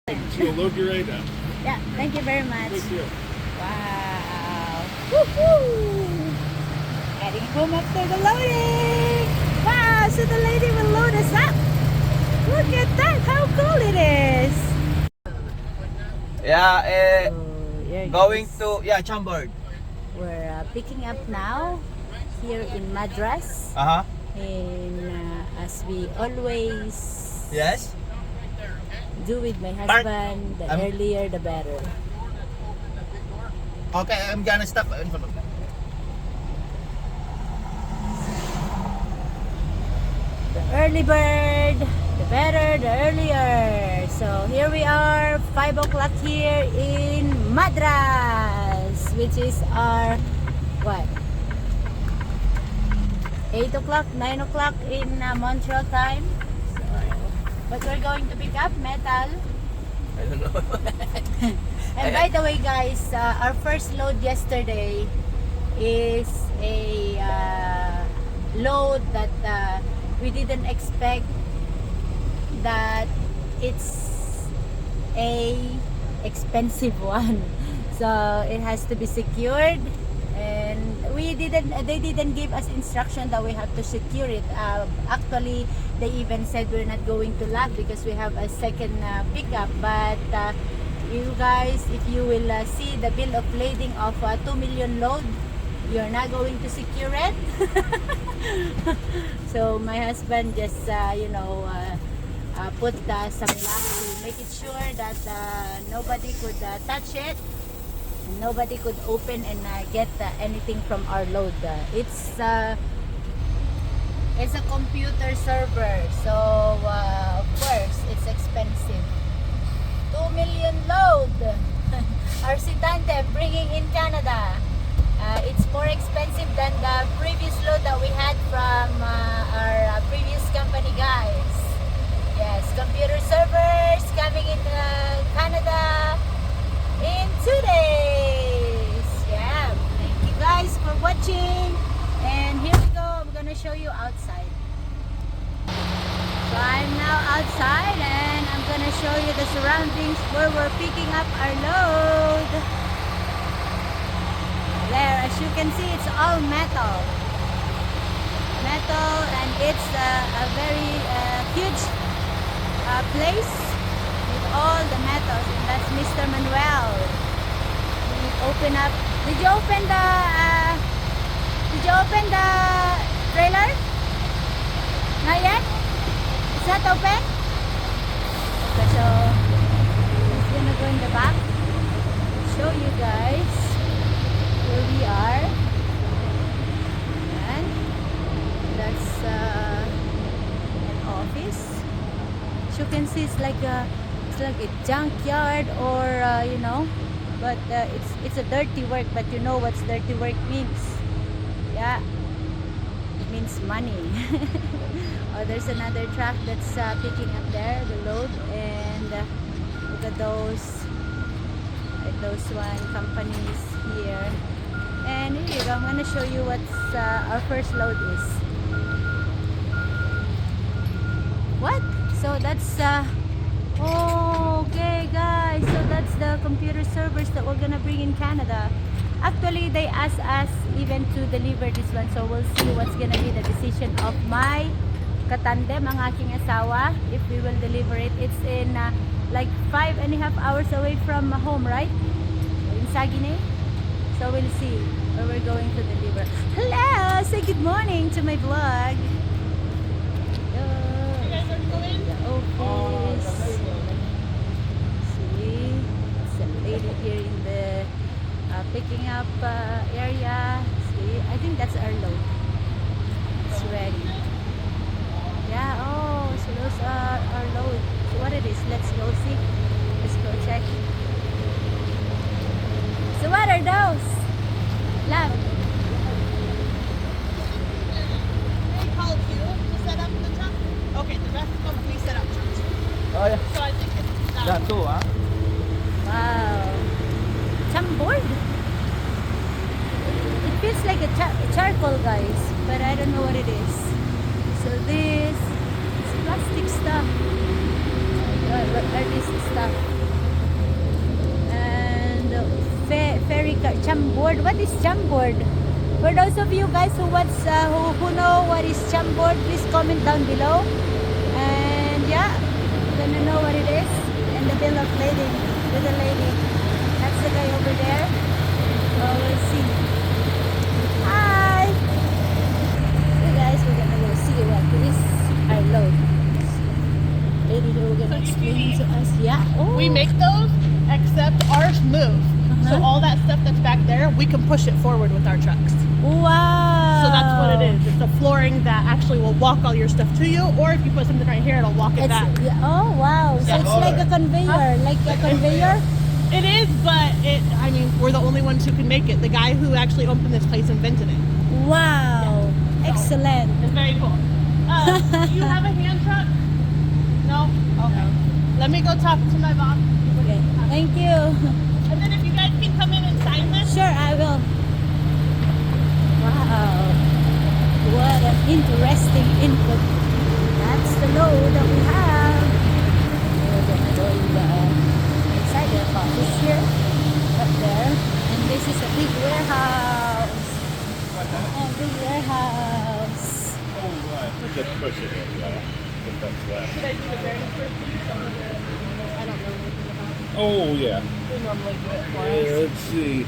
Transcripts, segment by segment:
She'll load you right up. Yeah, thank you very much. Thank you. Wow. Woohoo! Heading home after the loading. Wow, so the lady will load us up. Look at that, how cool it is. Yeah, Here going guys. to Chambord. We're picking up now here in Madras. As we always Yes. do with my husband, the Um, earlier the better. Okay, I'm gonna stop in front of that. The early bird, the better, the earlier. So here we are, 5 o'clock here in Madras, which is our, what? 8 o'clock, 9 o'clock in Montreal time. So, but we're going to pick up metal. I don't know. And by the way guys, our first load yesterday is a load that we didn't expect that it's a expensive one. So it has to be secured, and they didn't give us instruction that we have to secure it. Actually, they even said we're not going to lock because we have a second pickup. But you guys, if you will see the bill of lading of 2 million load, you're not going to secure it. So my husband just put some lock to make it sure that nobody could touch it, nobody could open and get anything from our load. It's a computer server, so of course it's expensive. 2 million load. RC Tandem bringing in Canada. It's more expensive than the previous load that we had from our previous company guys. Yes, computer servers coming in Canada in 2 days. Yeah, thank you guys for watching, and here we go. I'm gonna show you outside. So I'm now outside and I'm gonna show you the surroundings where we're picking up our load. There, as you can see, it's all metal, and it's a very huge place with all the metals, and that's Mr. Manuel. We open up. Did you open the trailer? Not yet? Is that open? Okay, so he's gonna go in the back, show you guys where we are. And that's an office. As you can see, it's like a junkyard, or but it's a dirty work. But you know what dirty work means? Yeah, it means money. Oh, there's another truck that's picking up there the load, and look at those one companies here. And here you go. I'm gonna show you what our first load is. What? So that's okay guys, so that's the computer servers that we're gonna bring in Canada. Actually, they asked us even to deliver this one, so we'll see what's gonna be the decision of my katandem, ang aking asawa, if we will deliver it. It's in like 5.5 hours away from home, right? In Saguenay. So we'll see where we're going to deliver. Hello! Say good morning to my vlog. You guys are going? The office. See? It's a lady here in the picking up area. See? I think that's our load. It's ready. Yeah, oh, so those are our load. So what it is, let's go see. Let's go check. So what are those? Love. They called you to set up the truck? Okay, the rest of them we set up trucks. Oh yeah. So I think it's that. That too, huh? Wow. Chambord. It feels like a charcoal, guys, but I don't know what it is. So this is plastic stuff. What are these stuff? board. What is jump board? For those of you guys who know what is jump board, please comment down below. And yeah, gonna know what it is. And the bill of lading with the lady. That's the guy over there. So we'll see. Hi. Hey guys, we're gonna go see what is our load. Lady here, we're gonna explain to us. Yeah. Oh. We make those, except ours move. So all that stuff that's back there, we can push it forward with our trucks. Wow. So that's what it is. It's a flooring that actually will walk all your stuff to you, or if you put something right here, it'll walk it back. Yeah, oh wow. So it's like a conveyor, like a conveyor? It is, but I mean, we're the only ones who can make it. The guy who actually opened this place invented it. Wow. Excellent. It's very cool. Do you have a hand truck? No? Okay. Let me go talk to my boss. Okay. Thank you. And then if you guys can come in and sign this. Sure, I will. Wow. What an interesting input. That's the load that we have. We're gonna go in the inside the office here. Up there. And this is a big warehouse. A big warehouse. Just push it in, if that's left. Should I do the very first piece or I don't know anything about it. Oh, yeah. They normally do it for Yeah, us. let's see.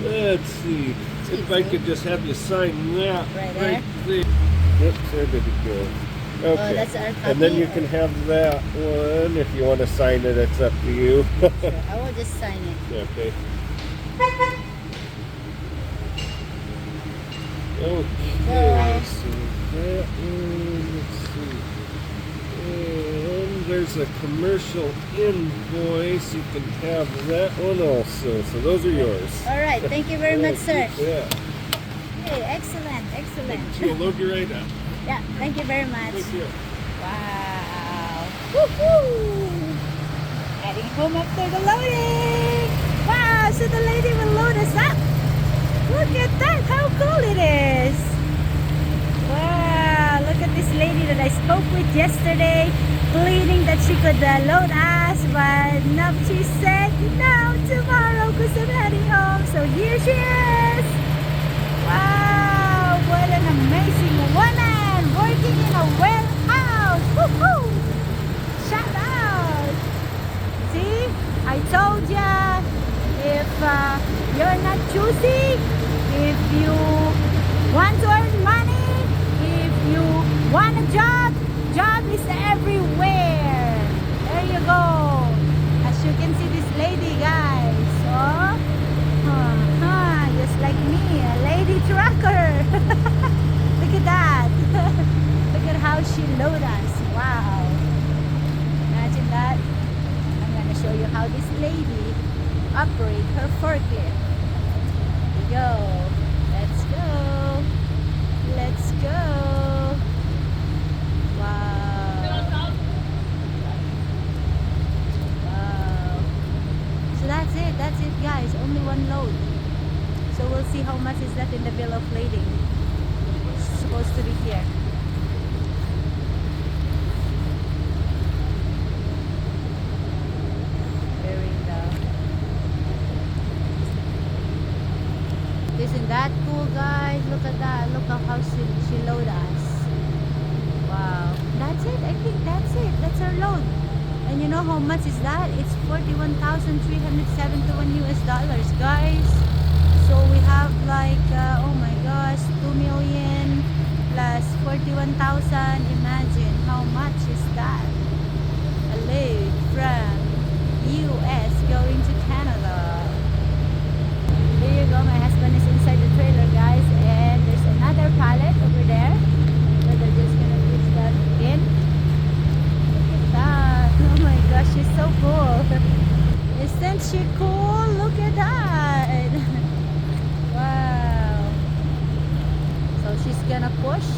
Let's see. If I could just have you sign that Right right there. Yep, there did it go. Okay. that's our and then copy, you can have that one. If you want to sign it, it's up to you. Sure, I will just sign it. Okay. Okay, so that one, let's see. And there's a commercial invoice. You can have that one also. So those are yours. All right. Thank you very much, sir. Yeah. Hey, excellent, excellent. We'll load you right up. Yeah, thank you very much. Thank you. Wow. Woohoo! Heading home after the loading. Wow, so the lady will load us up. Look at that, how cool it is. Wow, look at this lady that I spoke with yesterday, pleading that she could load us, but no, she said no, tomorrow because I'm heading home. So here she is. Wow, what an amazing woman working in a warehouse. Woohoo! Shout out. See, I told ya, if you're not choosy, if you want to earn money, if you want a job, job is everywhere. There you go. As you can see this lady, guys. Oh, just like me, a lady trucker. Look at that. Look at how she load us. Wow. Imagine that. I'm going to show you how this lady operate her forklift. Here we go. Let's go. Let's go. Wow. Wow. So that's it. That's it, guys. Only one load. So we'll see how much is that in the bill of lading. It's supposed to be here. Isn't that cool, guys? Look at that. Look at how she load us. Wow. That's it. I think that's it. That's our load. And you know how much is that? It's 41,371 US dollars, guys. So we have like, oh my gosh, 2 million plus 41,000. Imagine how much is that? A load from US going to Canada. There you go, my husband is inside the trailer, guys, and there's another pallet over there that they're just gonna push that in. Look at that. Oh my gosh, she's so cool. Isn't she cool? Look at that. Wow. So she's gonna push.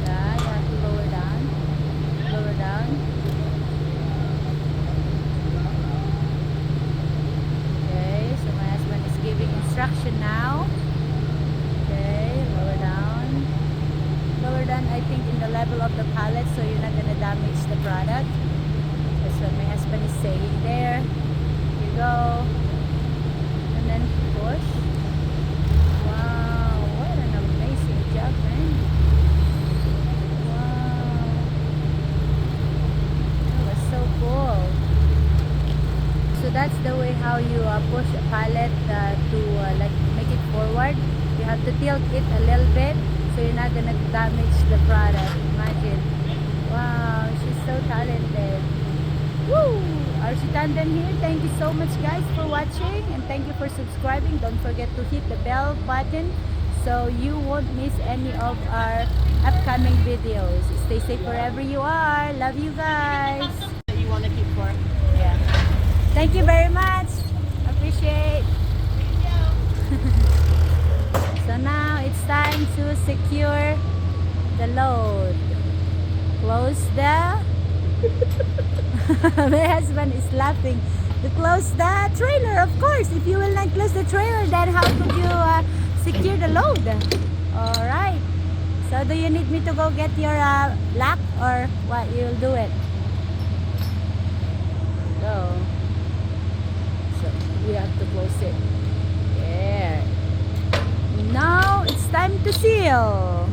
Yeah, you have to lower down. Lower down. Instruction now. Okay, lower down. Lower down, I think, in the level of the pallet so you're not gonna damage the product. Because So my husband is saying there. You go. And then push. Wow, what an amazing job, man. Wow. That was so cool. So that's the way how you push a pallet to like make it forward. You have to tilt it a little bit so you're not gonna damage the product. Imagine. Wow, she's so talented. Woo! RC Tandem here. Thank you so much guys for watching and thank you for subscribing. Don't forget to hit the bell button so you won't miss any of our upcoming videos. Stay safe wherever you are. Love you guys. That you want to keep for. Yeah. Thank you very much. Appreciate. So now it's time to secure the load. Close the my husband is laughing. To close the trailer, of course. If you will not close the trailer, then how could you secure the load? Alright. So do you need me to go get your lock or what? You'll do it. Go. So we have to close it. There. Now it's time to seal.